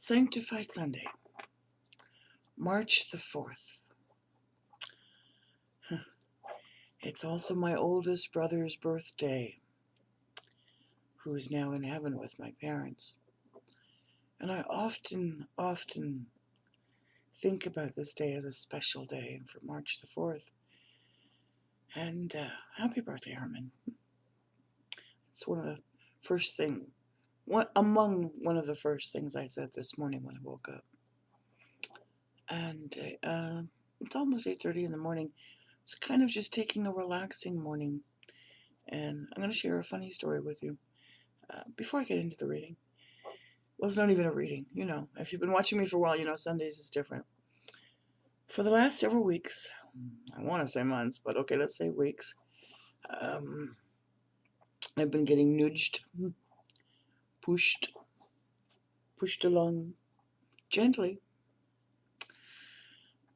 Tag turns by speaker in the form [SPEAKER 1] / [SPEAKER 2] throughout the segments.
[SPEAKER 1] Sanctified Sunday, March the 4th. It's also my oldest brother's birthday, who is now in heaven with my parents. And I often think about this day as a special day for March the 4th. And happy birthday, Herman. It's one of the first things, among one of the first things I said this morning when I woke up. And it's almost 8:30 in the morning. It's kind of just taking a relaxing morning. And I'm going to share a funny story with you before I get into the reading. Well, it's not even a reading. You know, if you've been watching me for a while, you know Sundays is different. For the last several weeks, I want to say months, but okay, let's say weeks, I've been getting nudged, pushed along gently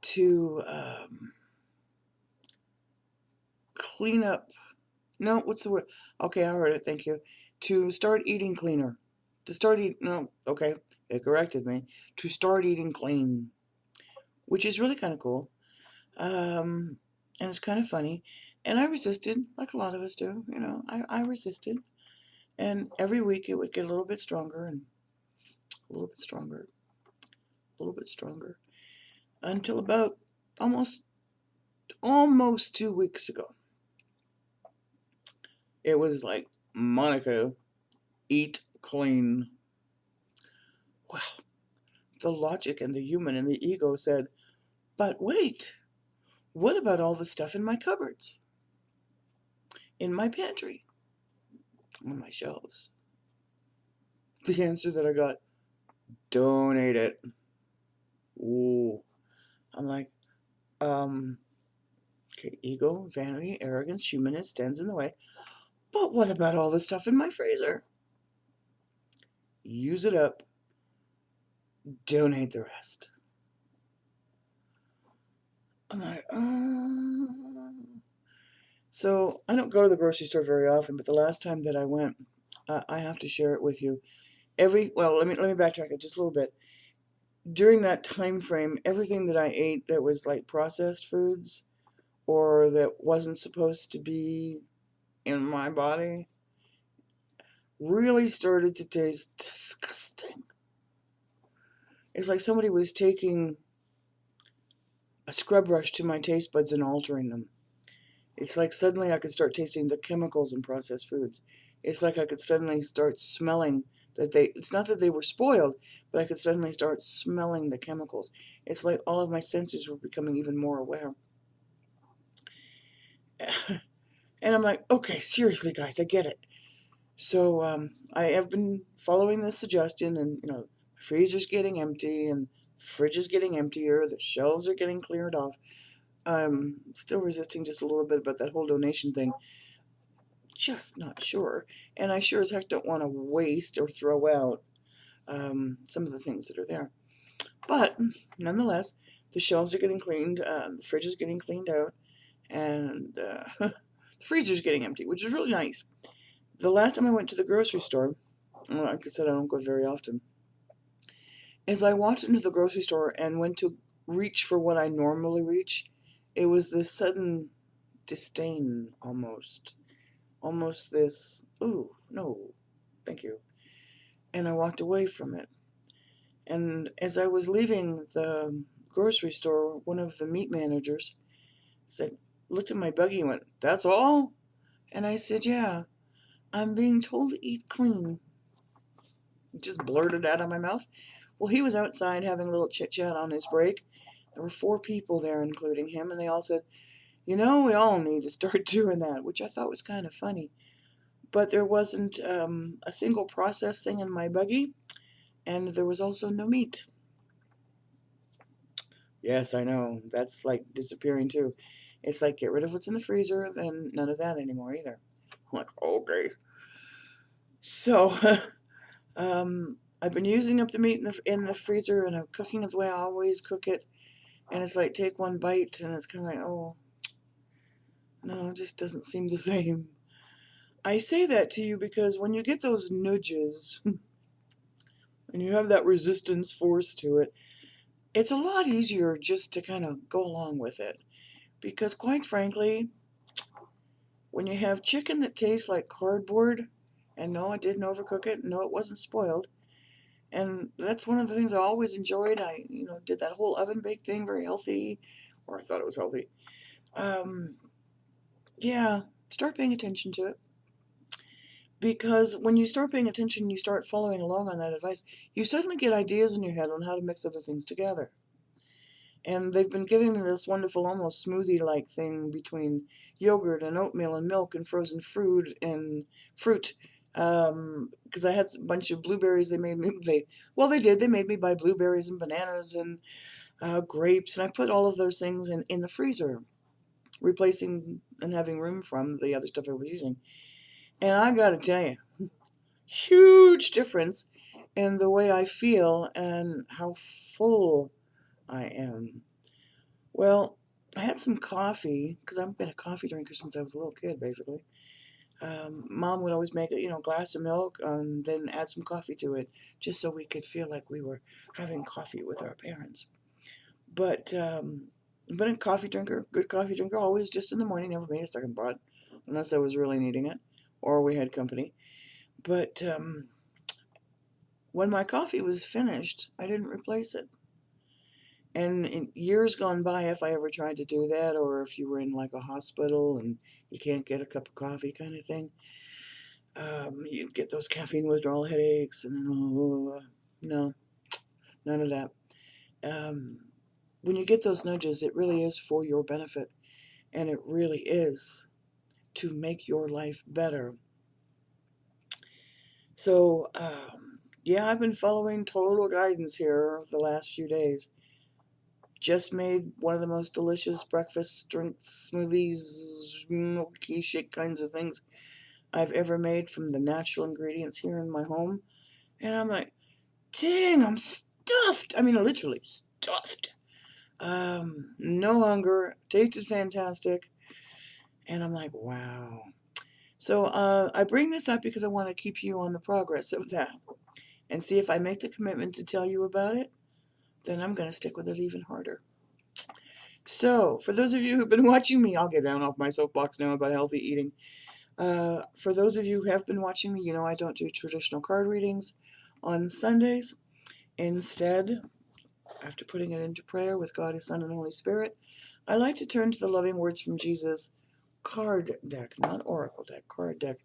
[SPEAKER 1] to clean up. No, what's the word? Okay, I heard it. Thank you. To start eating cleaner. To start eating. No, okay, it corrected me. To start eating clean, which is really kind of cool. And it's kind of funny. And I resisted, like a lot of us do. You know, I resisted. And every week it would get a little bit stronger and a little bit stronger, a little bit stronger, until about almost 2 weeks ago. It was like, Monica, eat clean. Well, the logic and the human and the ego said, but wait, what about all the stuff in my cupboards? In my pantry? On my shelves? The answer that I got, donate it. Ooh. I'm like, okay, ego, vanity, arrogance, humanness stands in the way. But what about all the stuff in my freezer? Use it up. Donate the rest. I'm like, So I don't go to the grocery store very often, but the last time that I went, I have to share it with you. Let me backtrack it just a little bit. During that time frame, everything that I ate that was like processed foods or that wasn't supposed to be in my body really started to taste disgusting. It's like somebody was taking a scrub brush to my taste buds and altering them. It's like suddenly I could start tasting the chemicals in processed foods. It's like I could suddenly start smelling it's not that they were spoiled, but I could suddenly start smelling the chemicals. It's like all of my senses were becoming even more aware. And I'm like, okay, seriously, guys, I get it. So I have been following this suggestion, and you know, the freezer's getting empty, and the fridge is getting emptier, the shelves are getting cleared off. I'm still resisting just a little bit about that whole donation thing. Just not sure. And I sure as heck don't want to waste or throw out some of the things that are there. But nonetheless, the shelves are getting cleaned, the fridge is getting cleaned out, and the freezer's getting empty, which is really nice. The last time I went to the grocery store, well, like I said, I don't go very often, as I walked into the grocery store and went to reach for what I normally reach, it was this sudden disdain almost. Almost this, ooh, no, thank you. And I walked away from it. And as I was leaving the grocery store, one of the meat managers looked at my buggy and went, "That's all?" And I said, "Yeah, I'm being told to eat clean." Just blurted out of my mouth. Well, he was outside having a little chit-chat on his break. There were 4 people there, including him, and they all said, "You know, we all need to start doing that," which I thought was kind of funny. But there wasn't a single processed thing in my buggy, and there was also no meat. Yes, I know. That's like disappearing too. It's like get rid of what's in the freezer, then none of that anymore either. I'm like, okay. So, I've been using up the meat in the freezer, and I'm cooking it the way I always cook it. And it's like take one bite, and it's kind of like, oh, no, it just doesn't seem the same. I say that to you because when you get those nudges, and you have that resistance force to it, it's a lot easier just to kind of go along with it. Because quite frankly, when you have chicken that tastes like cardboard, and no, I didn't overcook it, no, it wasn't spoiled, and that's one of the things I always enjoyed. I, did that whole oven baked thing, very healthy, or I thought it was healthy. Um, yeah, start paying attention to it. Because when you start paying attention, you start following along on that advice, you suddenly get ideas in your head on how to mix other things together. And they've been giving me this wonderful, almost smoothie-like thing between yogurt and oatmeal and milk and frozen fruit. Because I had a bunch of blueberries. They made me buy blueberries and bananas and grapes, and I put all of those things in the freezer, replacing and having room from the other stuff I was using. And I gotta tell you, huge difference in the way I feel and how full I am. Well, I had some coffee because I've been a coffee drinker since I was a little kid, basically. Mom would always make a glass of milk and then add some coffee to it, just so we could feel like we were having coffee with our parents. But I've been a coffee drinker, good coffee drinker, always just in the morning. Never made a second pot, unless I was really needing it, or we had company. But when my coffee was finished, I didn't replace it. And in years gone by, if I ever tried to do that, or if you were in like a hospital and you can't get a cup of coffee kind of thing, you'd get those caffeine withdrawal headaches, and no, none of that. Um, when you get those nudges, it really is for your benefit, and it really is to make your life better. So, yeah, I've been following total guidance here the last few days. Just made one of the most delicious breakfast drinks, smoothies, milky shake kinds of things I've ever made from the natural ingredients here in my home. And I'm like, dang, I'm stuffed. I mean, literally stuffed. No hunger, tasted fantastic. And I'm like, wow. So I bring this up because I want to keep you on the progress of that. And see, if I make the commitment to tell you about it, then I'm going to stick with it even harder. So, for those of you who've been watching me, I'll get down off my soapbox now about healthy eating. For those of you who have been watching me, you know I don't do traditional card readings on Sundays. Instead, after putting it into prayer with God, His Son, and Holy Spirit, I like to turn to the loving words from Jesus card deck, not oracle deck, card deck,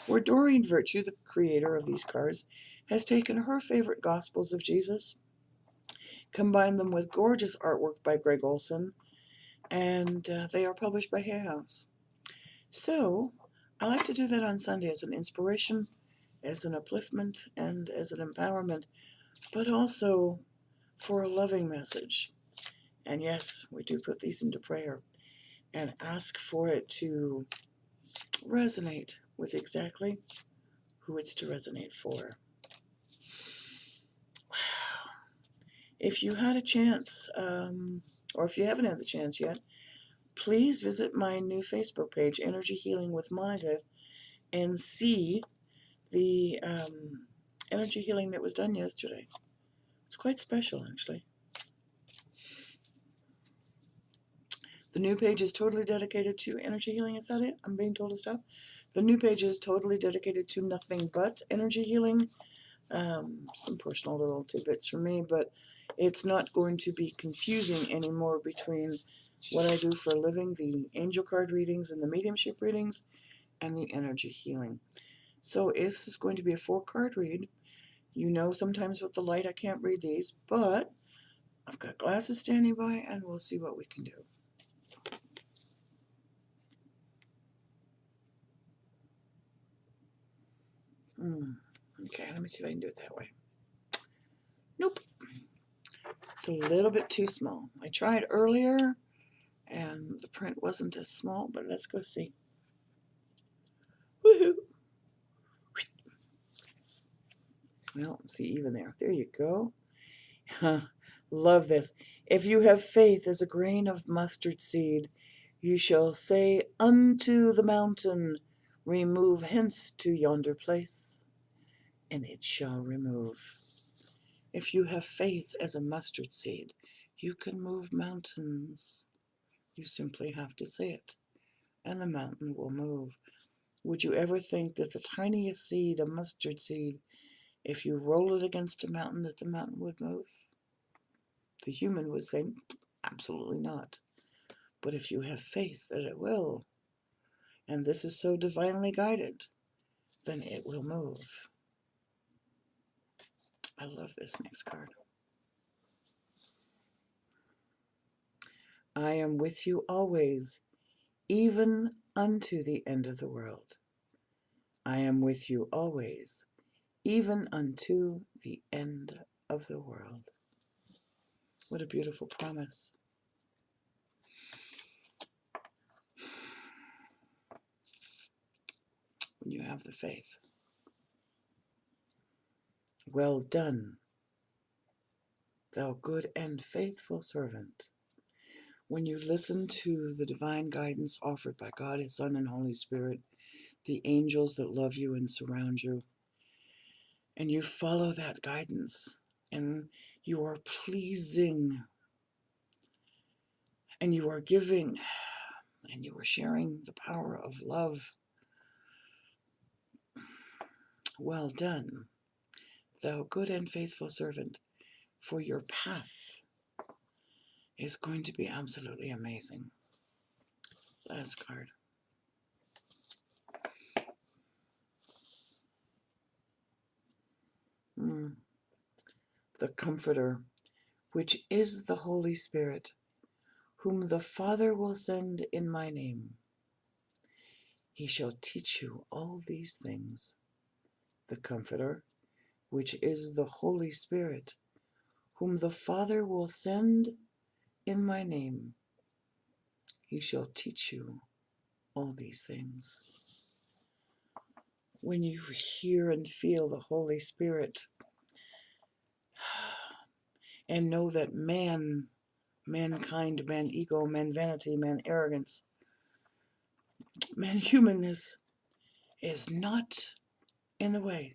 [SPEAKER 1] where Doreen Virtue, the creator of these cards, has taken her favorite Gospels of Jesus, combined them with gorgeous artwork by Greg Olson, and they are published by Hay House. So, I like to do that on Sunday as an inspiration, as an upliftment, and as an empowerment, but also for a loving message. And yes, we do put these into prayer and ask for it to resonate with exactly who it's to resonate for. Wow. If you had a chance, or if you haven't had the chance yet, please visit my new Facebook page, Energy Healing with Monica, and see the energy healing that was done yesterday. It's quite special, actually. The new page is totally dedicated to energy healing. Is that it? I'm being told to stop. The new page is totally dedicated to nothing but energy healing. Some personal little tidbits from me, but it's not going to be confusing anymore between what I do for a living, the angel card readings and the mediumship readings, and the energy healing. So this is going to be a 4-card read. You know, sometimes with the light I can't read these, but I've got glasses standing by, and we'll see what we can do. Okay, let me see if I can do it that way. Nope. It's a little bit too small. I tried earlier, and the print wasn't as small, but let's go see. Woohoo! Well, see, even there. There you go. Love this. If you have faith as a grain of mustard seed, you shall say unto the mountain, remove hence to yonder place, and it shall remove. If you have faith as a mustard seed, you can move mountains. You simply have to say it, and the mountain will move. Would you ever think that the tiniest seed, a mustard seed, if you roll it against a mountain, that the mountain would move? The human would say, absolutely not. But if you have faith that it will, and this is so divinely guided, then it will move. I love this next card. I am with you always, even unto the end of the world. I am with you always, even unto the end of the world. What a beautiful promise. When you have the faith. Well done, thou good and faithful servant. When you listen to the divine guidance offered by God, His Son, and Holy Spirit, the angels that love you and surround you, and you follow that guidance, and you are pleasing, and you are giving, and you are sharing the power of love. Well done, thou good and faithful servant, for your path is going to be absolutely amazing. Last card. The Comforter, which is the Holy Spirit, whom the Father will send in my name. He shall teach you all these things. The Comforter, which is the Holy Spirit, whom the Father will send in my name. He shall teach you all these things. When you hear and feel the Holy Spirit, and know that mankind, man ego, man vanity, man arrogance, man humanness is not in the way,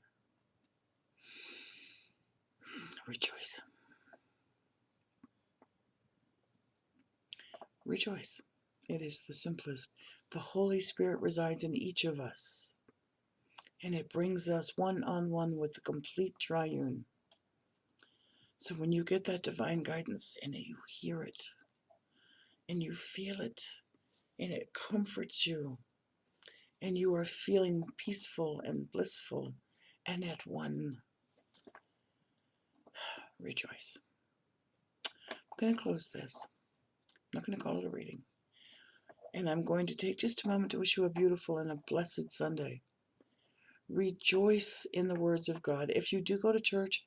[SPEAKER 1] rejoice. Rejoice. It is the simplest. The Holy Spirit resides in each of us, and it brings us one-on-one with the complete triune. So when you get that divine guidance and you hear it, and you feel it, and it comforts you, and you are feeling peaceful and blissful and at one, rejoice. I'm going to close this. I'm not going to call it a reading. And I'm going to take just a moment to wish you a beautiful and a blessed Sunday. Rejoice in the words of God. If you do go to church,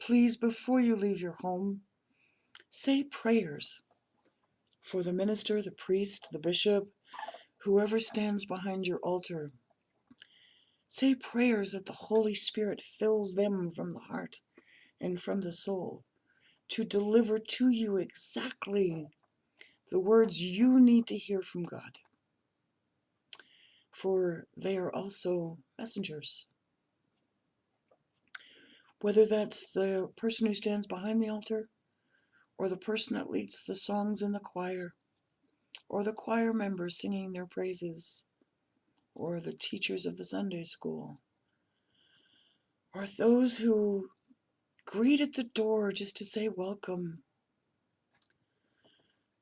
[SPEAKER 1] please, before you leave your home, say prayers for the minister, the priest, the bishop, whoever stands behind your altar. Say prayers that the Holy Spirit fills them from the heart and from the soul to deliver to you exactly the words you need to hear from God. For they are also messengers. Whether that's the person who stands behind the altar, or the person that leads the songs in the choir, or the choir members singing their praises, or the teachers of the Sunday school, or those who greet at the door just to say welcome.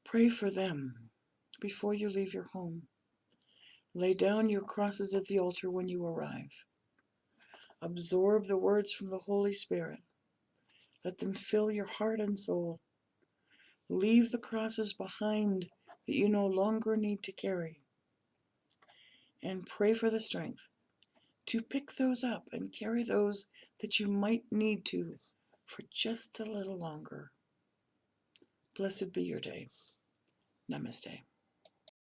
[SPEAKER 1] Pray for them before you leave your home. Lay down your crosses at the altar when you arrive. Absorb the words from the Holy Spirit. Let them fill your heart and soul. Leave the crosses behind that you no longer need to carry. And pray for the strength to pick those up and carry those that you might need to for just a little longer. Blessed be your day. Namaste.